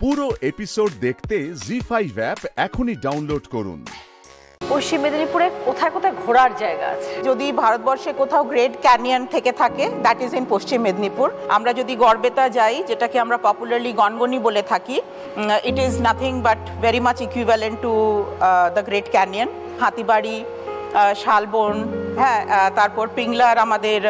পুরো এপিসোড দেখতে জি5 অ্যাপ এখনই ডাউনলোড করুন। পশ্চিম মেদিনীপুরে কোথায় কোথায় ঘোরার জায়গা আছে? যদি ভারতবর্ষে কোথাও গ্রেট ক্যানিয়ন থেকে থাকে, দ্যাট ইজ ইন পশ্চিম মেদিনীপুর। আমরা যদি গড়বেতা যাই, যেটাকে আমরা পপুলারলি গনগনি বলে থাকি, it is nothing but very much equivalent to the great canyon. Hatibari, Shalban, হ্যাঁ, তারপর পিংলার আমাদের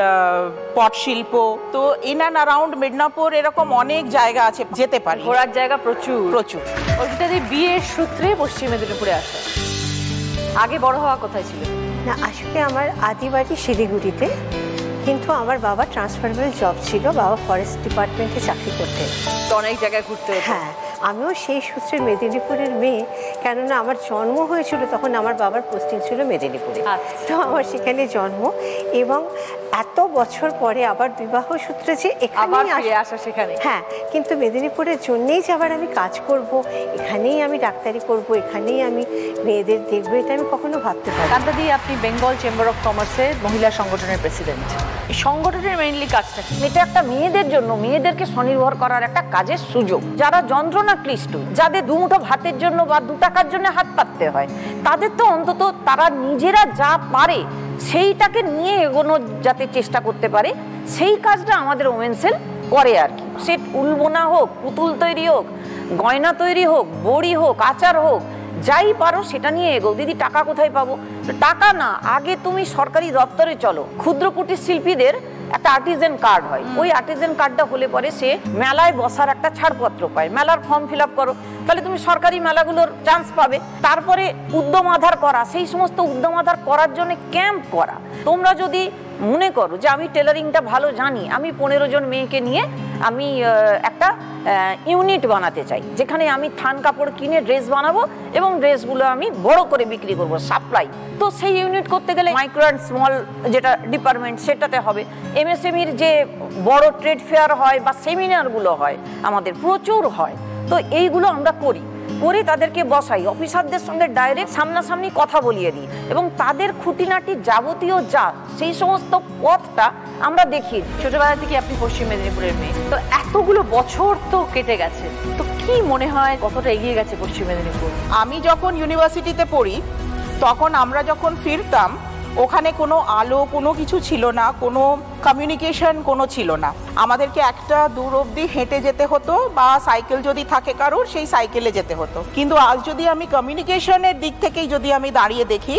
পট শিল্প। তো ইন অ্যান্ড অ্যারাউন্ড মিদনাপুর এরকম অনেক জায়গা আছে, যেতে পারি। ঘোরার জায়গা প্রচুর প্রচুর। অর্পিতাদি বিয়ের সূত্রে পশ্চিম মেদিনীপুরে আসে। আগে বড় হওয়া কোথায় ছিল? না, আসলে আমার আদি বাড়ি শিলিগুড়িতে, কিন্তু আমার বাবা ট্রান্সফারেবল জব ছিল, বাবা ফরেস্ট ডিপার্টমেন্টে চাকরি করতেন। তো অনেক জায়গায় ঘুরতে হতো। হ্যাঁ, আমিও সেই সূত্রে মেদিনীপুরের মেয়ে, কেননা আমার জন্ম হয়েছিল তখন আমার বাবার পোস্টিং ছিল মেদিনীপুরে। তো আমার সেখানে জন্ম, এবং এত বছর পরে আবার বিবাহ সূত্রে যে এখানেই আসা সেখানে। হ্যাঁ, কিন্তু মেদিনীপুরের জন্যেই যে আবার আমি কাজ করব, এখানেই আমি ডাক্তারি করব, এখানেই আমি মেয়েদের দেখবো, এটা আমি কখনো ভাবতে পারি। কান্তাদি, আপনি বেঙ্গল চেম্বার অফ কমার্সের মহিলা সংগঠনের প্রেসিডেন্ট। এই সংগঠনের মেইনলি কাজটা কি? এটা একটা মেয়েদের জন্য, মেয়েদেরকে স্বনির্ভর করার একটা কাজের সুযোগ। যারা যন্ত্রণা ক্লিষ্ট, যাদের দুমুঠো ভাতের জন্য বা 2 টাকার জন্য হাত পাততে হয়, তাদের তো অন্তত তারা নিজেরা যা পারে সেইটাকে নিয়ে এগোনো যাতে চেষ্টা করতে পারে, সেই কাজটা আমাদের ওমেন সেল করে আর কি। সে উল বোনা হোক, পুতুল তৈরি হোক, গয়না তৈরি হোক, বড়ি হোক, আচার হোক, যাই পারো সেটা নিয়ে এগো। দিদি, টাকা কোথায় পাবো? টাকা না, আগে তুমি সরকারি দপ্তরে চলো। ক্ষুদ্র কুটির শিল্পীদের একটা আর্টিজেন কার্ড হয়, ওই আর্টিজেন কার্ডটা হলে পরে সে মেলায় বসার একটা ছাড়পত্র পায়। মেলার ফর্ম ফিল আপ করো, তাহলে তুমি সরকারি মেলাগুলোর চান্স পাবে। তারপরে উদ্যম আধার করা, সেই সমস্ত উদ্যম আধার করার জন্য ক্যাম্প করা। তোমরা যদি মনে করো যে আমি টেলারিংটা ভালো জানি, আমি 15 জন মেয়েকে নিয়ে আমি একটা ইউনিট বানাতে চাই, যেখানে আমি থান কাপড় কিনে ড্রেস বানাবো এবং ড্রেসগুলো আমি বড় করে বিক্রি করব, সাপ্লাই। তো সেই ইউনিট করতে গেলে মাইক্রো অ্যান্ড স্মল যেটা ডিপার্টমেন্ট, সেটাতে হবে। এমএসএমইর যে বড় ট্রেড ফেয়ার হয় বা সেমিনারগুলো হয়, আমাদের প্রচুর হয়। তো এইগুলো আমরা করি, করে তাদেরকে বসাই, অফিসারদের সঙ্গে ডাইরেক্ট সামনাসামনি কথা বলিয়ে দিই, এবং তাদের খুঁটিনাটি যাবতীয় যা সেই সমস্ত পথটা আমরা দেখি। ছোটবেলা থেকে আপনি পশ্চিম মেদিনীপুরের মেয়ে, তো এতগুলো বছর তো কেটে গেছে, তো কি মনে হয় কতটা এগিয়ে গেছে পশ্চিম মেদিনীপুর? আমি যখন ইউনিভার্সিটিতে পড়ি, তখন আমরা যখন ফিরতাম, ওখানে কোনো আলো, কোনো কিছু ছিল না, কোনো কমিউনিকেশন কোনো ছিল না। আমাদেরকে একটা দূর অবধি হেঁটে যেতে হতো, বা সাইকেল যদি থাকে কারোর, সেই সাইকেলে যেতে হতো। কিন্তু আজ যদি আমি কমিউনিকেশনের দিক থেকেই যদি আমি দাঁড়িয়ে দেখি,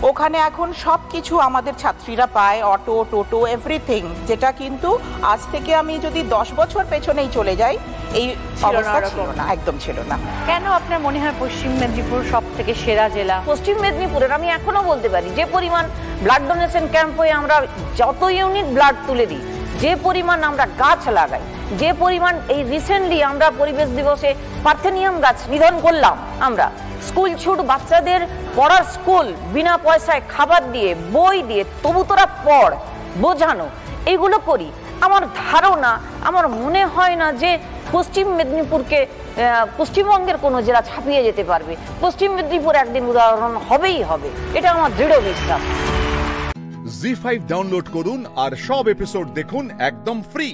ওখানে এখন সব কিছু আমাদের ছাত্রীরা পায়, অটো, টোটো, এভরিথিং, যেটা কিন্তু আজ থেকে আমি যদি 10 বছর পেছনেই চলে যাই, এই অবস্থা ছিল না, একদম ছিল না। কেন আপনার মনে হয় পশ্চিম মেদিনীপুর সব থেকে সেরা জেলা? পশ্চিম মেদিনীপুরের আমি এখনো বলতে পারি, যে পরিমাণ ব্লাড ডোনেশন ক্যাম্প হয়ে আমরা যত ইউনিট ব্লাড তুলে দিই, যে পরিমাণ আমরা গাছ লাগাই, যে পরিমাণ এই রিসেন্টলি আমরা পরিবেশ দিবসে পার্থেনিয়াম গাছ নিধন করলাম, আমরা স্কুল ছুট, বাচ্চাদের পড়ার স্কুল, বিনা পয়সায় খাবার দিয়ে, বই দিয়ে, তবু তোরা পড়, বোঝানো, এইগুলো করি। আমার ধারণা, আমার মনে হয় না যে পশ্চিম মেদিনীপুরকে পশ্চিমবঙ্গের কোনো জেলা ছাপিয়ে যেতে পারবে। পশ্চিম মেদিনীপুর একদিন উদাহরণ হবেই হবে, এটা আমার দৃঢ় বিশ্বাস। জি5 ডাউনলোড করুন আর সব এপিসোড দেখুন একদম ফ্রি।